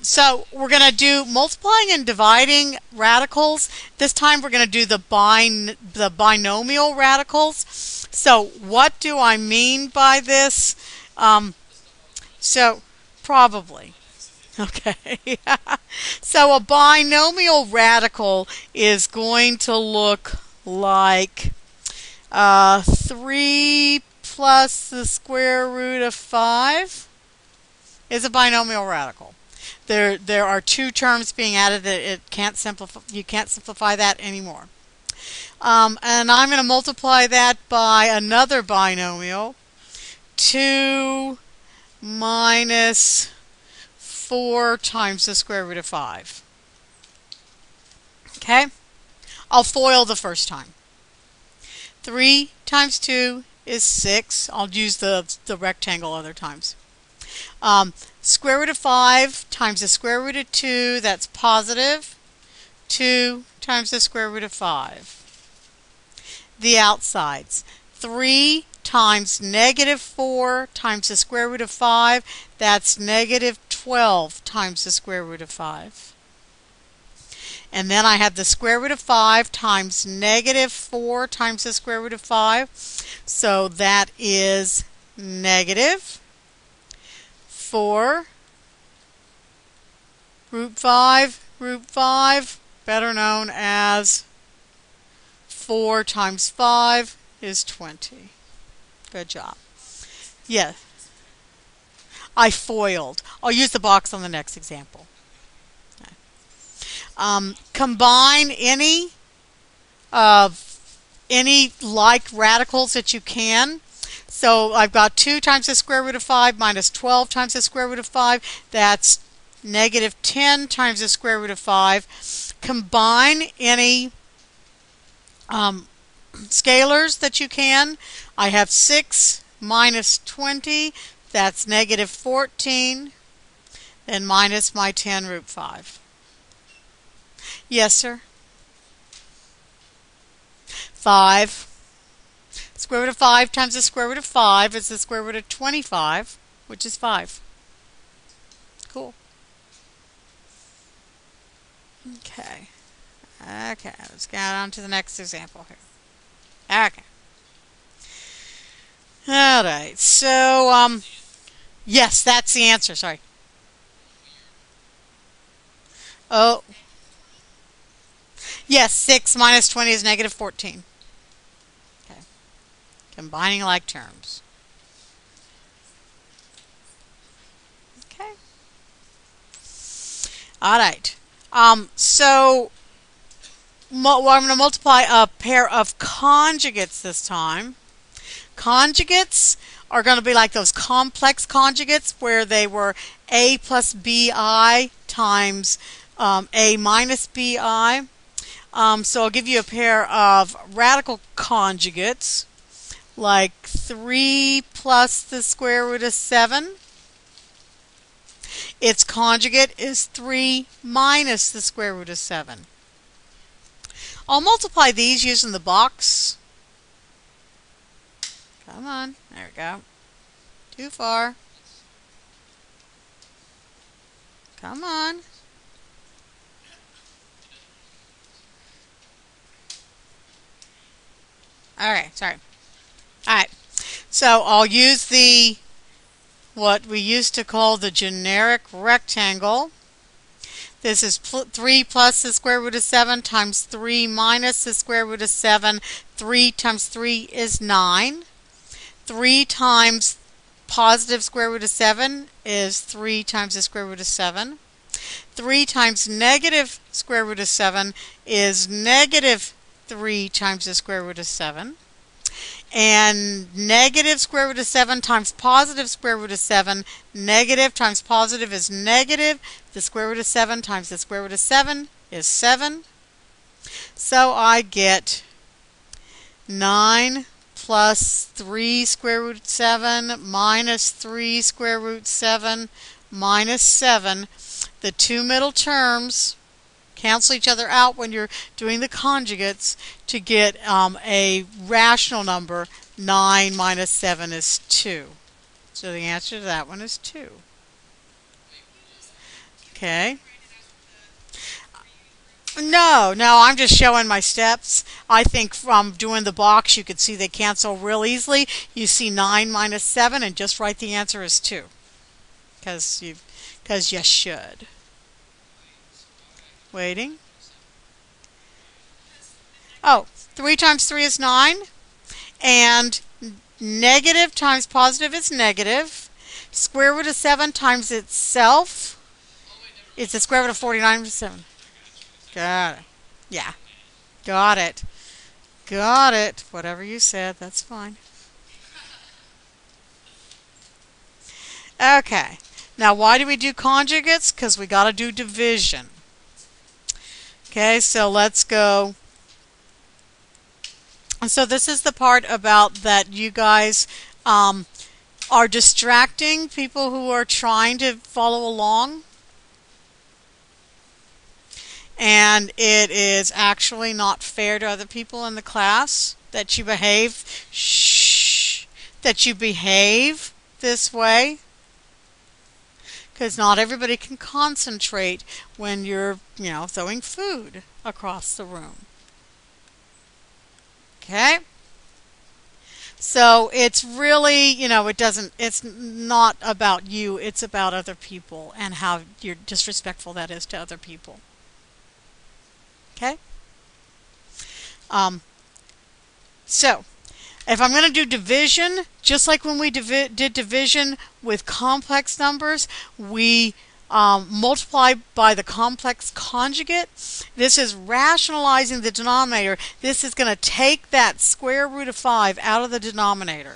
So we're going to do multiplying and dividing radicals. This time we're going to do the binomial radicals. So what do I mean by this? So probably. Okay. So a binomial radical is going to look like 3 plus the square root of 5 is a binomial radical. There are two terms being added that you can't simplify that anymore. And I'm going to multiply that by another binomial, 2 minus 4 times the square root of 5. Okay? I'll FOIL the first time. 3 times 2 is 6. I'll use the rectangle other times. Square root of 5 times the square root of 2, that's positive. 2 times the square root of 5. The outsides. 3 times negative 4 times the square root of 5, that's negative 12 times the square root of 5. And then I have the square root of 5 times negative 4 times the square root of 5. So that is negative 4 root 5, better known as 4 times 5 is 20. Good job. Yeah. I FOILed. I'll use the box on the next example. Combine any like radicals that you can. So I've got 2 times the square root of 5 minus 12 times the square root of 5. That's negative 10 times the square root of 5. Combine any scalars that you can. I have 6 minus 20. That's negative 14. Then minus my 10 root 5. Yes, sir? 5. Square root of 5 times the square root of 5 is the square root of 25, which is 5. Cool. Okay. Okay, let's get on to the next example here. Okay. All right, so, yes, that's the answer, sorry. Oh. Yes, 6 minus 20 is negative 14. Okay. Combining like terms. Okay. All right. So I'm going to multiply a pair of conjugates this time. Conjugates are going to be like those complex conjugates where they were a plus bi times a minus bi. So I'll give you a pair of radical conjugates, like 3 plus the square root of 7. Its conjugate is 3 minus the square root of 7. I'll multiply these using the box. Come on, there we go. Too far. Come on. Alright, sorry. Alright, so I'll use what we used to call the generic rectangle. This is 3 plus the square root of 7 times 3 minus the square root of 7. 3 times 3 is 9. 3 times positive square root of 7 is 3 times the square root of 7. 3 times negative square root of 7 is negative 3 times the square root of 7. And negative square root of 7 times positive square root of 7, negative times positive is negative. The square root of 7 times the square root of 7 is 7. So I get 9 plus 3 square root 7 minus 3 square root 7 minus 7. The two middle terms cancel each other out when you're doing the conjugates to get a rational number. 9 minus 7 is 2. So the answer to that one is 2. Okay. No, I'm just showing my steps. I think from doing the box, you could see they cancel real easily. You see 9 minus 7, and just write the answer as 2. Because you should. Waiting. Oh, 3 times 3 is 9. And negative times positive is negative. Square root of 7 times itself is the square root of 49 to 7. Got it. Yeah. Got it. Got it. Whatever you said, that's fine. Okay. Now, why do we do conjugates? Because we got to do division. Okay, so let's go. And so this is the part about that you guys are distracting people who are trying to follow along. And it is actually not fair to other people in the class that you behave this way. Because not everybody can concentrate when you're, throwing food across the room. Okay? So it's really, it's not about you, it's about other people and how disrespectful that is to other people. Okay? So, if I'm going to do division, just like when we did division with complex numbers, we multiply by the complex conjugate. This is rationalizing the denominator. This is going to take that square root of 5 out of the denominator.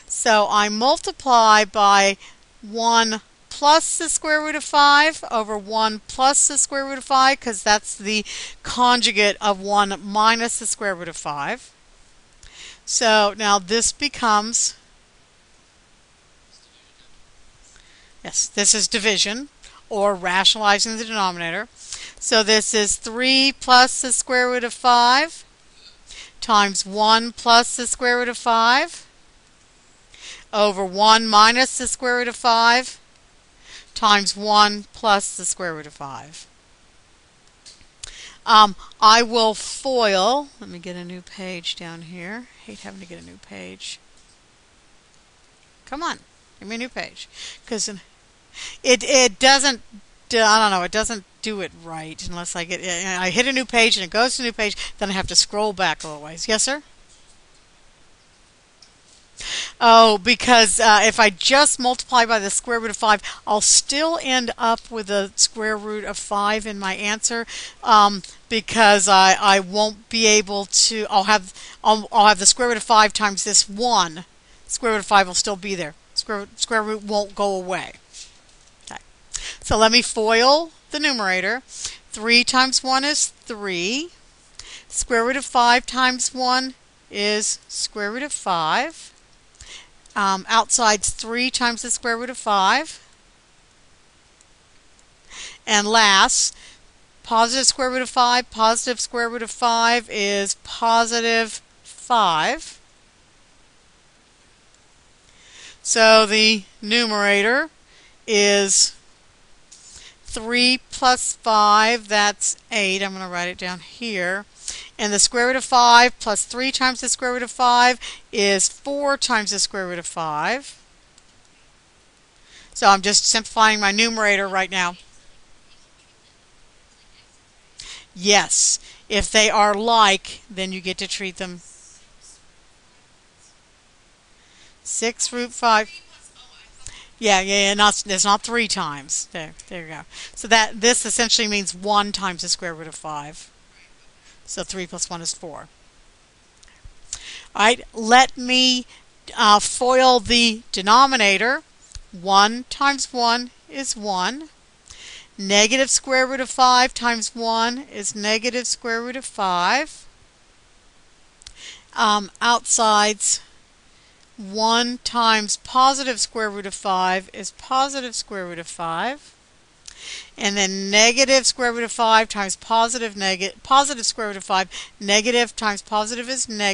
So I multiply by 1 plus the square root of 5 over 1 plus the square root of 5, because that's the conjugate of 1 minus the square root of 5. So now this becomes, yes, this is division, or rationalizing the denominator. So this is 3 plus the square root of 5 times 1 plus the square root of 5 over 1 minus the square root of 5 times 1 plus the square root of 5. I will FOIL. Let me get a new page down here. Hate having to get a new page. Come on, give me a new page. Because it doesn't, I don't know, it doesn't do it right unless I hit a new page and it goes to a new page, then I have to scroll back a little ways. Yes, sir? Oh, because if I just multiply by the square root of 5, I'll still end up with the square root of 5 in my answer, because I won't be able to. I'll have the square root of 5 times this 1. Square root of 5 will still be there. Square root won't go away. Okay. So let me FOIL the numerator. 3 times 1 is 3. Square root of 5 times 1 is square root of 5. Outside's 3 times the square root of 5. And last, positive square root of 5, positive square root of 5 is positive 5. So the numerator is 3 plus 5, that's 8. I'm going to write it down here. And the square root of 5 plus 3 times the square root of 5 is 4 times the square root of 5. So I'm just simplifying my numerator right now. Yes, if they are like, then you get to treat them. 6 root 5. Yeah, it's not 3 times. There you go. So this essentially means 1 times the square root of 5. So 3 plus 1 is 4. All right, let me FOIL the denominator. 1 times 1 is 1. Negative square root of 5 times 1 is negative square root of 5. Outsides, 1 times positive square root of 5 is positive square root of 5. And then negative square root of 5 times positive square root of 5. Negative times positive is negative.